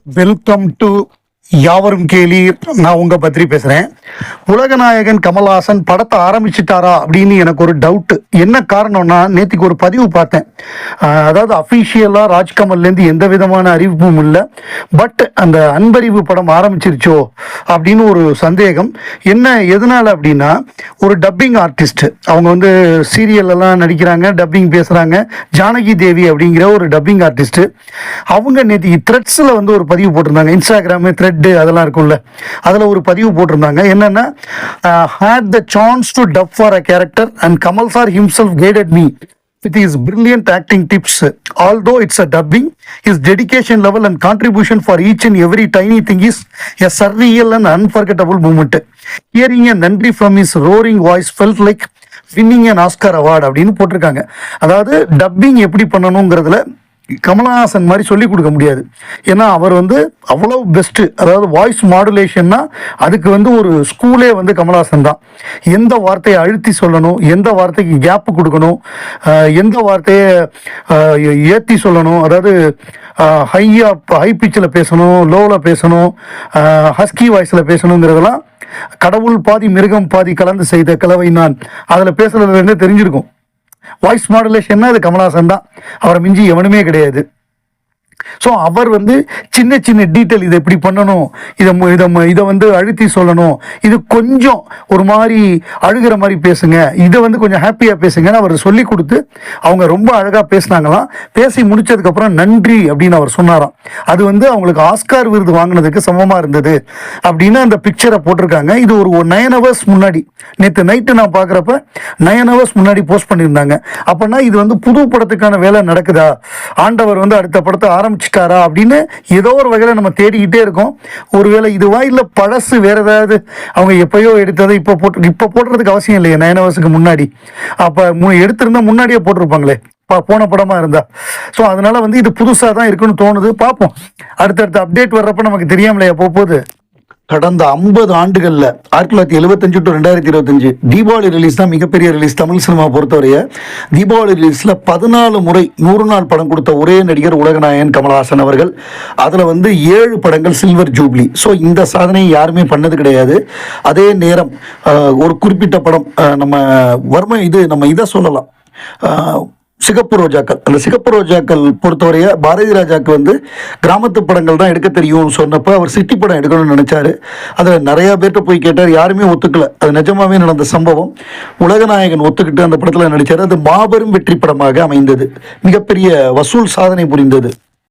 Welcome to யாவரும் கேலி. நான் உங்க பத்ரி பேசுறேன். உலகநாயகன் கமல்ஹாசன் படத்தை ஆரம்பிச்சிட்டாரா அப்படின்னு எனக்கு ஒரு டவுட். என்ன காரணம்னா, நேற்றுக்கு ஒரு பதிவு பார்த்தேன். அதாவது அஃபிஷியலாக ராஜ்கமல்லேருந்து எந்த விதமான அறிவிப்பும் இல்லை. பட் அந்த அன்பறிவு படம் ஆரம்பிச்சிருச்சோ அப்படின்னு ஒரு சந்தேகம். எதனால அப்படின்னா, ஒரு டப்பிங் ஆர்டிஸ்ட் அவங்க வந்து சீரியல்லாம் நடிக்கிறாங்க, டப்பிங் பேசுகிறாங்க. ஜானகி தேவி அப்படிங்கிற ஒரு டப்பிங் ஆர்டிஸ்ட். அவங்க நேற்றுக்கு த்ரெட்ஸில் வந்து ஒரு பதிவு போட்டிருந்தாங்க. இன்ஸ்டாகிராமு த்ரெட் அதெல்லாம் இருக்கும்ல, அதில் ஒரு பதிவு போட்டிருந்தாங்க. என்னன்னா, had the chance to dub for a character and Kamal sir himself guided me with his brilliant acting tips. Although it's a dubbing, his dedication level and contribution for each and every tiny thing is a surreal and unforgettable moment. Hearing a nandri from his roaring voice felt like winning an Oscar award அப்படின்னு போட்டிருக்காங்க. அதாவது dubbing எப்படி பண்ணணுங்கிறதுல கமல்ஹாசன் மாதிரி சொல்லிக் கொடுக்க முடியாது. ஏன்னா அவர் வந்து அவ்வளோ பெஸ்ட்டு. அதாவது வாய்ஸ் மாடுலேஷன்னா அதுக்கு வந்து ஒரு ஸ்கூலே வந்து கமல்ஹாசன் தான். எந்த வார்த்தையை அழுத்தி சொல்லணும், எந்த வார்த்தைக்கு கேப்பு கொடுக்கணும், எந்த வார்த்தையை ஏற்றி சொல்லணும், அதாவது ஹை பிச்சில் பேசணும், லோவில் பேசணும், ஹஸ்கி வாய்ஸில் பேசணுங்கிறதெல்லாம் கடவுள் பாதி மிருகம் பாதி கலந்து செய்த கலவை நான் அதில் பேசுறதுலேருந்தே தெரிஞ்சிருக்கும். வாய்ஸ் மாடுலேஷன்னா அது கமல்ஹாசன் தான். அவரை மிஞ்சி எவனுமே கிடையாது. ஸோ அவர் வந்து சின்ன சின்ன டீட்டெயில், இதை எப்படி பண்ணணும், இதை வந்து அழுத்தி சொல்லணும், இது கொஞ்சம் ஒரு மாதிரி அழுகிற மாதிரி பேசுங்க, இதை வந்து கொஞ்சம் ஹாப்பியாக பேசுங்கன்னு அவர் சொல்லி கொடுத்து அவங்க ரொம்ப அழகாக பேசினாங்களாம். பேசி முடிச்சதுக்கப்புறம் நன்றி அப்படின்னு அவர் சொன்னாராம். அது வந்து அவங்களுக்கு ஆஸ்கார் விருது வாங்கினதுக்கு சமமாக இருந்தது அப்படின்னு அந்த பிக்சரை போட்டிருக்காங்க. இது ஒரு 9 hours முன்னாடி, நேற்று நைட்டு நான் பார்க்குறப்ப 9 hours முன்னாடி போஸ்ட் பண்ணியிருந்தாங்க. அப்படின்னா இது வந்து புது படத்துக்கான வேலை நடக்குதா, ஆண்டவர் வந்து அடுத்த படத்தை ஆரம்பிச்சிட்டாரா அப்படின்னு ஏதோ ஒரு வகையில் நம்ம தேடிக்கிட்டே இருக்கோம். ஒருவேளை இதுவா இல்லை பழசு வேற ஏதாவது அவங்க எப்பயோ எடுத்ததை இப்போ போடுறதுக்கு அவசியம் இல்லையே. 9 hours முன்னாடி அப்போ எடுத்திருந்தா முன்னாடியே போட்டிருப்பாங்களே போன படமா இருந்தா. ஸோ அதனால வந்து இது புதுசாக தான் இருக்குன்னு தோணுது. பார்ப்போம், அடுத்தடுத்த அப்டேட் வர்றப்ப நமக்கு தெரியாமலையா போகுது. கடந்த 50 ஆண்டுகளில் 1975 to 2025 தீபாவளி ரிலீஸ் தான் மிகப்பெரிய ரிலீஸ். தமிழ் சினிமா பொறுத்தவரைய தீபாவளி ரிலீஸில் 14 முறை 100 நாள் படம் கொடுத்த ஒரே நடிகர் உலகநாயகன் கமல்ஹாசன் அவர்கள். அதில் வந்து 7 படங்கள் சில்வர் ஜூப்ளி. ஸோ இந்த சாதனையை யாருமே பண்ணது கிடையாது. அதே நேரம் ஒரு குறிப்பிட்ட படம் நம்ம இதை சொல்லலாம், சிகப்பு ரோஜாக்கள். அந்த சிகப்பு ரோஜாக்கள் பொறுத்தவரைய பாரதி ராஜாவுக்கு வந்து கிராமத்து படங்கள் தான் எடுக்க தெரியும் சொன்னப்போ அவர் சிட்டி படம் எடுக்கணும்னு நினைச்சாரு. அதில் நிறைய பேர்கிட்ட போய் கேட்டார், யாருமே ஒத்துக்கல. அது நிஜமாவே நடந்த சம்பவம். உலகநாயகன் ஒத்துக்கிட்டு அந்த படத்தில் நடித்தார். அது மாபெரும் வெற்றி படமாக அமைந்தது, மிகப்பெரிய வசூல் சாதனை புரிந்தது.